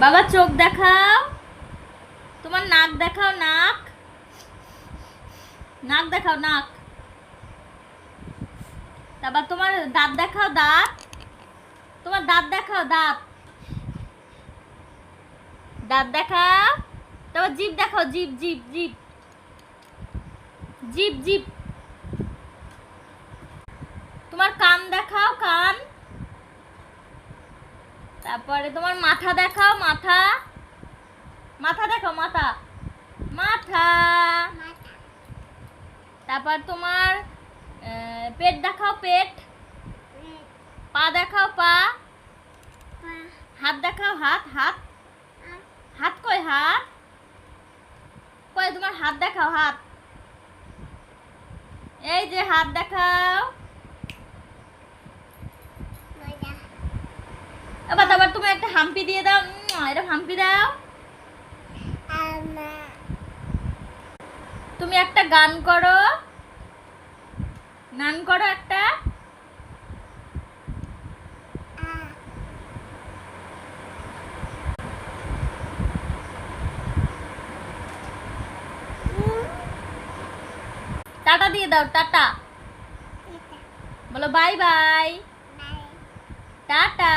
বাবা চোখ দেখাও, তোমার নাক দেখাও, নাক নাক দেখাও, নাক। তারপর তোমার দাঁত দেখাও, দাঁত, তোমার দাঁত দেখাও, দাঁত, দাঁত দেখাও। তারপর জিভ দেখাও, জিভ জিভ জিভ জিভ জিভ। তোমার কান দেখাও, কান। তারপরে তোমার মাথা দেখাও, মাথা, মাথা দেখাও, মাথা, মাথা। তারপর তোমার পেট দেখাও, পেট। পা দেখাও, পা। হাত দেখাও, হাত, হাত, হাত কই, হাত কই, তোমার হাত দেখাও, হাত। এই যে হাত দেখাও। এবার তারপর তুমি একটা হাম্পি দিয়ে দাও, এটা হাম্পি দাও। তুমি একটা গান করো, গান করো একটা। টাটা দিয়ে দাও, টাটা বলো, বাই বাই, টাটা।